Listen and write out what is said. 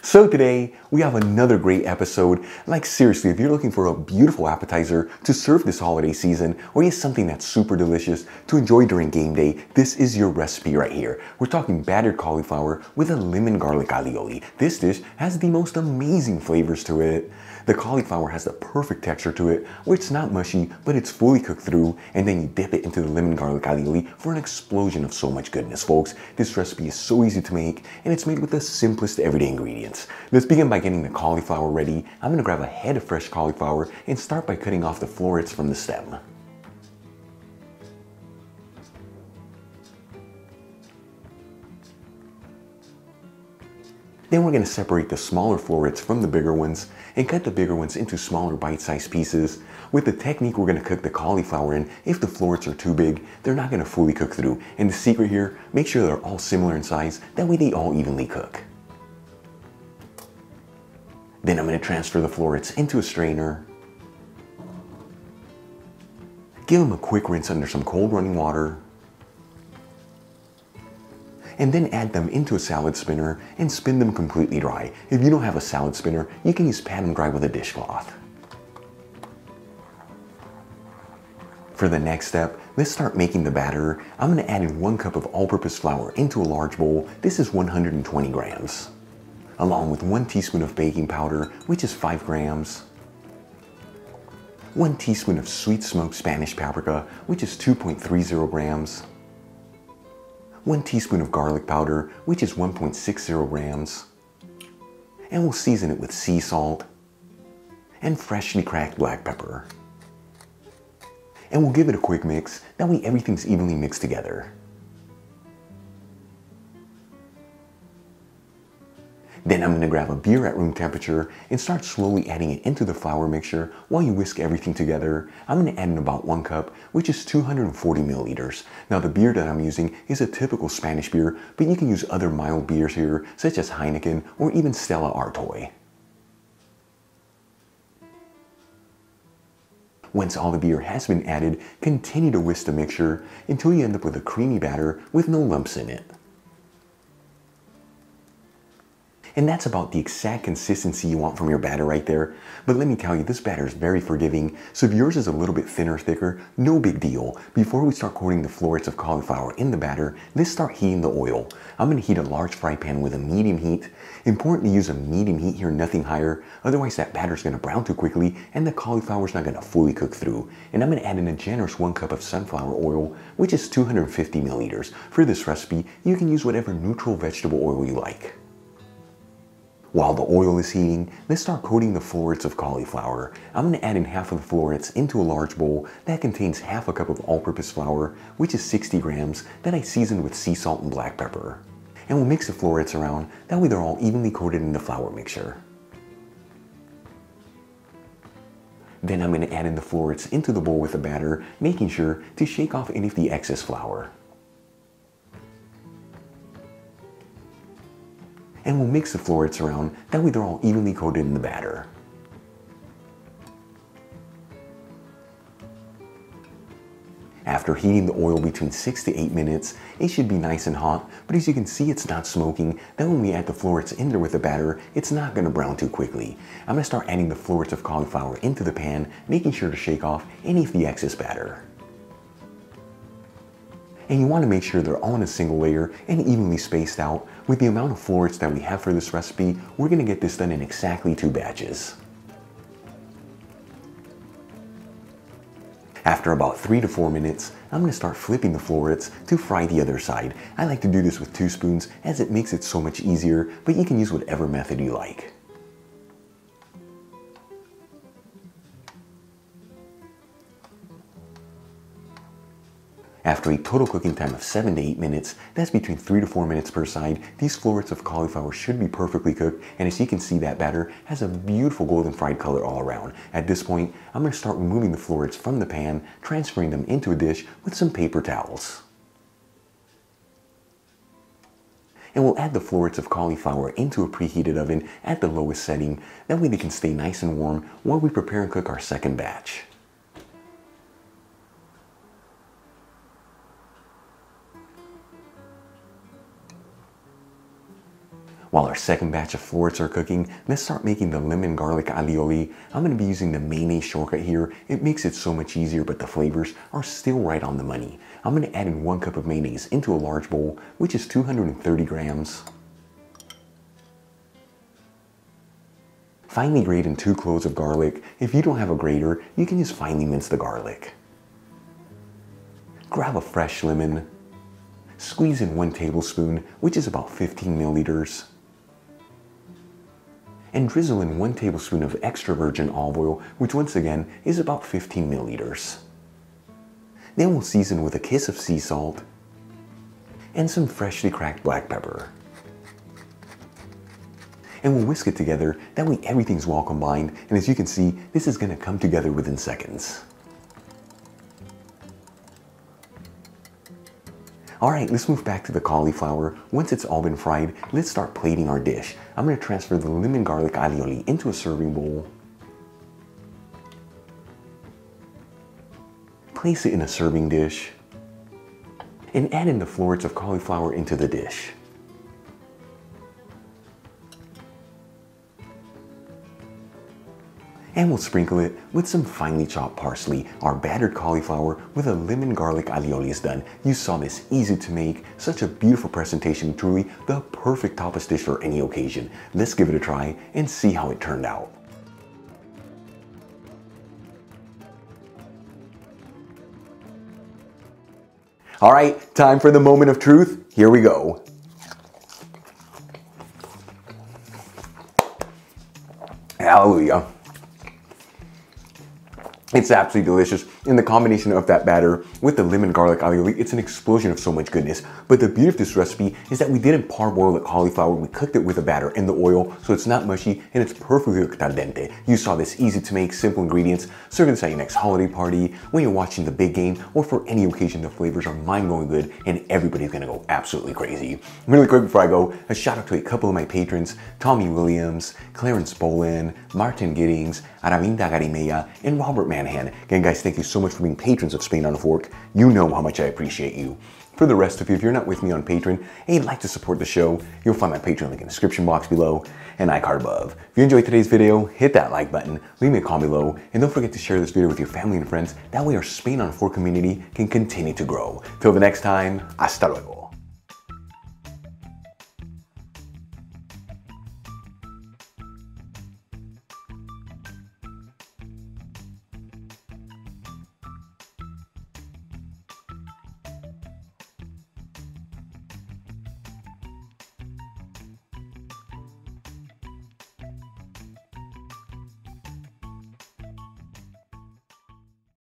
So today, we have another great episode. Like seriously, if you're looking for a beautiful appetizer to serve this holiday season, or just something that's super delicious to enjoy during game day, this is your recipe right here. We're talking battered cauliflower with a lemon garlic alioli. This dish has the most amazing flavors to it. The cauliflower has the perfect texture to it, where it's not mushy, but it's fully cooked through, and then you dip it into the lemon garlic alioli for an explosion of so much goodness, folks. This recipe is so easy to make, and it's made with the simplest everyday ingredients. Let's begin by getting the cauliflower ready. I'm going to grab a head of fresh cauliflower and start by cutting off the florets from the stem. Then we're going to separate the smaller florets from the bigger ones and cut the bigger ones into smaller bite-sized pieces. With the technique we're going to cook the cauliflower in, if the florets are too big, they're not going to fully cook through. And the secret here, make sure they're all similar in size, that way they all evenly cook. Then I'm going to transfer the florets into a strainer. Give them a quick rinse under some cold running water. And then add them into a salad spinner and spin them completely dry. If you don't have a salad spinner, you can use pat them dry with a dishcloth. For the next step, let's start making the batter. I'm going to add in 1 cup of all-purpose flour into a large bowl. This is 120 grams. Along with 1 teaspoon of baking powder, which is 5 grams. 1 teaspoon of sweet smoked Spanish paprika, which is 2.30 grams. 1 teaspoon of garlic powder, which is 1.60 grams. And we'll season it with sea salt and freshly cracked black pepper. And we'll give it a quick mix, that way everything's evenly mixed together. Then I'm going to grab a beer at room temperature and start slowly adding it into the flour mixture while you whisk everything together. I'm going to add in about 1 cup, which is 240 milliliters. Now the beer that I'm using is a typical Spanish beer, but you can use other mild beers here, such as Heineken or even Stella Artois. Once all the beer has been added, continue to whisk the mixture until you end up with a creamy batter with no lumps in it. And that's about the exact consistency you want from your batter right there. But let me tell you, this batter is very forgiving, so if yours is a little bit thinner or thicker, no big deal. Before we start coating the florets of cauliflower in the batter, let's start heating the oil. I'm going to heat a large fry pan with a medium heat. Important to use a medium heat here, nothing higher, otherwise that batter is going to brown too quickly and the cauliflower is not going to fully cook through. And I'm going to add in a generous 1 cup of sunflower oil, which is 250 milliliters. For this recipe, you can use whatever neutral vegetable oil you like. While the oil is heating, let's start coating the florets of cauliflower. I'm going to add in half of the florets into a large bowl that contains half a cup of all-purpose flour, which is 60 grams, that I seasoned with sea salt and black pepper. And we'll mix the florets around, that way they're all evenly coated in the flour mixture. Then I'm going to add in the florets into the bowl with the batter, making sure to shake off any of the excess flour. And we'll mix the florets around, that way they're all evenly coated in the batter. After heating the oil between 6 to 8 minutes, it should be nice and hot, but as you can see it's not smoking. Then when we add the florets in there with the batter, it's not going to brown too quickly. I'm going to start adding the florets of cauliflower into the pan, making sure to shake off any of the excess batter. And you want to make sure they're all in a single layer and evenly spaced out. With the amount of florets that we have for this recipe, we're going to get this done in exactly 2 batches. After about 3 to 4 minutes, I'm going to start flipping the florets to fry the other side. I like to do this with 2 spoons as it makes it so much easier, but you can use whatever method you like. After a total cooking time of 7 to 8 minutes, that's between 3 to 4 minutes per side, these florets of cauliflower should be perfectly cooked, and as you can see, that batter has a beautiful golden fried color all around. At this point, I'm going to start removing the florets from the pan, transferring them into a dish with some paper towels. And we'll add the florets of cauliflower into a preheated oven at the lowest setting, that way they can stay nice and warm while we prepare and cook our second batch. While our second batch of florets are cooking, let's start making the lemon garlic alioli. I'm going to be using the mayonnaise shortcut here. It makes it so much easier, but the flavors are still right on the money. I'm going to add in 1 cup of mayonnaise into a large bowl, which is 230 grams. Finely grate in 2 cloves of garlic. If you don't have a grater, you can just finely mince the garlic. Grab a fresh lemon. Squeeze in 1 tablespoon, which is about 15 milliliters. And drizzle in 1 tablespoon of extra virgin olive oil, which once again is about 15 milliliters. Then we'll season with a kiss of sea salt and some freshly cracked black pepper. And we'll whisk it together, that way everything's well combined, and as you can see, this is going to come together within seconds. Alright, let's move back to the cauliflower. Once it's all been fried, let's start plating our dish. I'm going to transfer the lemon garlic alioli into a serving bowl. Place it in a serving dish. And add in the florets of cauliflower into the dish. And we'll sprinkle it with some finely chopped parsley. Our battered cauliflower with a lemon garlic alioli is done. You saw this, easy to make, such a beautiful presentation, truly the perfect tapas dish for any occasion. Let's give it a try and see how it turned out. All right, time for the moment of truth. Here we go. Hallelujah. It's absolutely delicious. And the combination of that batter with the lemon garlic alioli, it's an explosion of so much goodness. But the beauty of this recipe is that we didn't parboil the cauliflower. We cooked it with the batter in the oil, so it's not mushy and it's perfectly cooked al dente. You saw this, easy to make, simple ingredients. Serve this at your next holiday party, when you're watching the big game, or for any occasion. The flavors are mind-blowing good and everybody's gonna go absolutely crazy. Really quick before I go, a shout out to a couple of my patrons, Tommy Williams, Clarence Bolin, Martin Giddings, Aravinda Garimea, and Robert Manhan. Again guys, thank you so much for being patrons of Spain on a Fork. You know how much I appreciate you. For the rest of you, if you're not with me on Patreon and you'd like to support the show, you'll find my Patreon link in the description box below and iCard above. If you enjoyed today's video, hit that like button, leave me a comment below, and don't forget to share this video with your family and friends. That way our Spain on a Fork community can continue to grow. Till the next time, hasta luego.